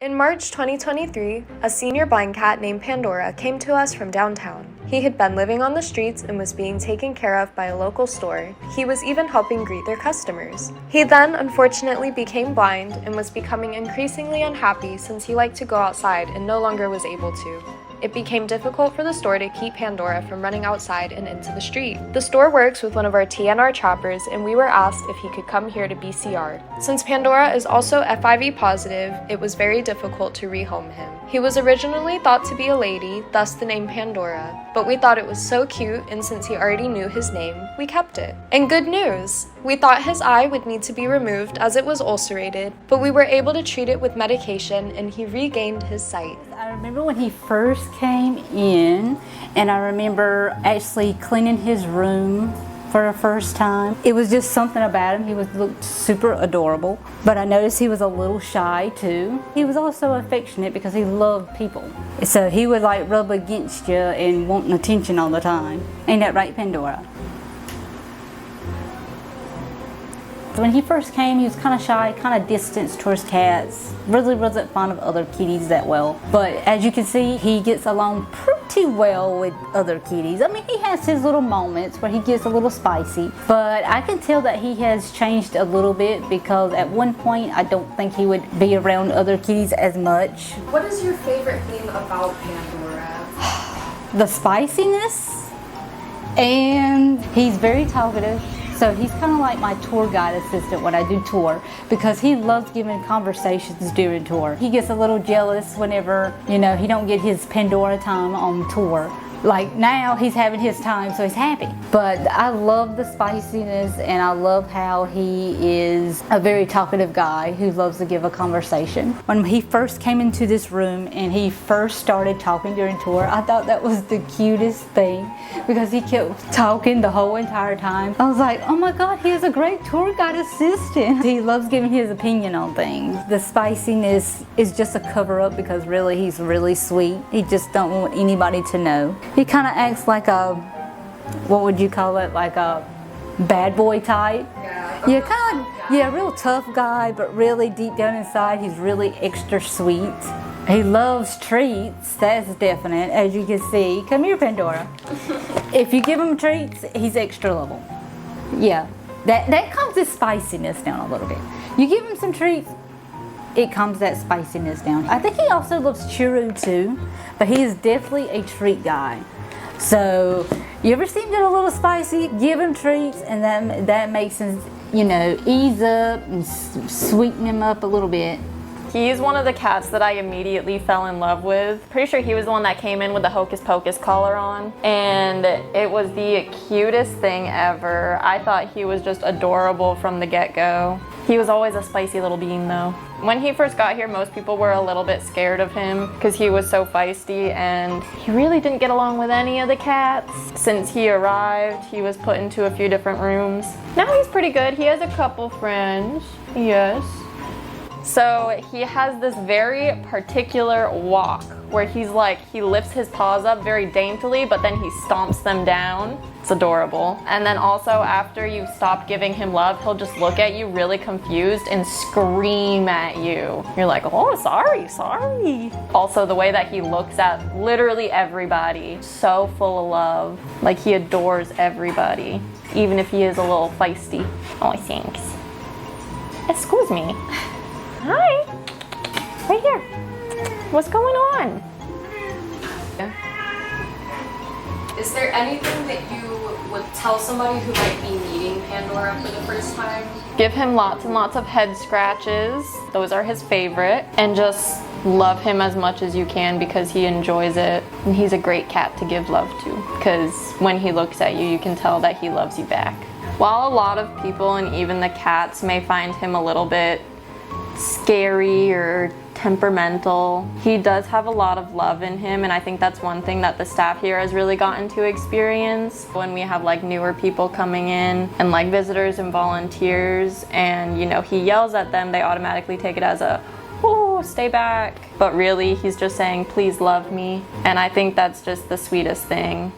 In March 2023, a senior blind cat named Pandora came to us from downtown. He had been living on the streets and was being taken care of by a local store. He was even helping greet their customers. He then unfortunately became blind and was becoming increasingly unhappy since he liked to go outside and no longer was able to. It became difficult for the store to keep Pandora from running outside and into the street. The store works with one of our TNR choppers, and we were asked if he could come here to BCR. Since Pandora is also FIV positive, it was very difficult to rehome him. He was originally thought to be a lady, thus the name Pandora, but we thought it was so cute, and since he already knew his name, we kept it. And good news! We thought his eye would need to be removed as it was ulcerated, but we were able to treat it with medication and he regained his sight. I remember when he first came in, and I remember actually cleaning his room for the first time. It was just something about him. He looked super adorable, but I noticed he was a little shy too. He was also affectionate because he loved people. So he would like rub against you and wanting attention all the time. Ain't that right, Pandora? When he first came, he was kind of shy, kind of distanced towards cats. Really wasn't fond of other kitties that well. But as you can see, he gets along pretty well with other kitties. I mean, he has his little moments where he gets a little spicy. But I can tell that he has changed a little bit because at one point, I don't think he would be around other kitties as much. What is your favorite thing about Pandora? The spiciness, and he's very talkative. So he's kind of like my tour guide assistant when I do tour because he loves giving conversations during tour. He gets a little jealous whenever, he don't get his Pandora time on tour. Like now he's having his time, so he's happy. But I love the spiciness, and I love how he is a very talkative guy who loves to give a conversation. When he first came into this room and he first started talking during tour, I thought that was the cutest thing because he kept talking the whole entire time. I was like, oh my God, he is a great tour guide assistant. He loves giving his opinion on things. The spiciness is just a cover up because really he's really sweet. He just don't want anybody to know. He kind of acts like a, what would you call it, like a bad boy type. Yeah, real tough guy, but really deep down inside, he's really extra sweet. He loves treats, that's definite, as you can see. Come here, Pandora. If you give him treats, he's extra level. Yeah, that calms his spiciness down a little bit. You give him some treats, it calms that spiciness down. I think he also loves churro too, but he is definitely a treat guy. So you ever see him get a little spicy, give him treats, and that makes him, ease up and sweeten him up a little bit. He's one of the cats that I immediately fell in love with. Pretty sure he was the one that came in with the Hocus Pocus collar on, and it was the cutest thing ever. I thought he was just adorable from the get-go. He was always a spicy little bean though. When he first got here, most people were a little bit scared of him because he was so feisty, and he really didn't get along with any of the cats. Since he arrived, he was put into a few different rooms. Now he's pretty good. He has a couple friends, yes. So he has this very particular walk where he lifts his paws up very daintily, but then he stomps them down. It's adorable. And then also after you stop giving him love, he'll just look at you really confused and scream at you. You're like, oh, sorry. Also the way that he looks at literally everybody, so full of love. Like he adores everybody, even if he is a little feisty. Oh, thanks. Excuse me. Hi, right here. What's going on? Is there anything that you would tell somebody who might be meeting Pandora for the first time? Give him lots and lots of head scratches. Those are his favorite. And just love him as much as you can because he enjoys it. And he's a great cat to give love to because when he looks at you, you can tell that he loves you back. While a lot of people and even the cats may find him a little bit scary or temperamental, he does have a lot of love in him, and I think that's one thing that the staff here has really gotten to experience. When we have like newer people coming in and like visitors and volunteers, and he yells at them, they automatically take it as a, oh, stay back. But really he's just saying, please love me. And I think that's just the sweetest thing.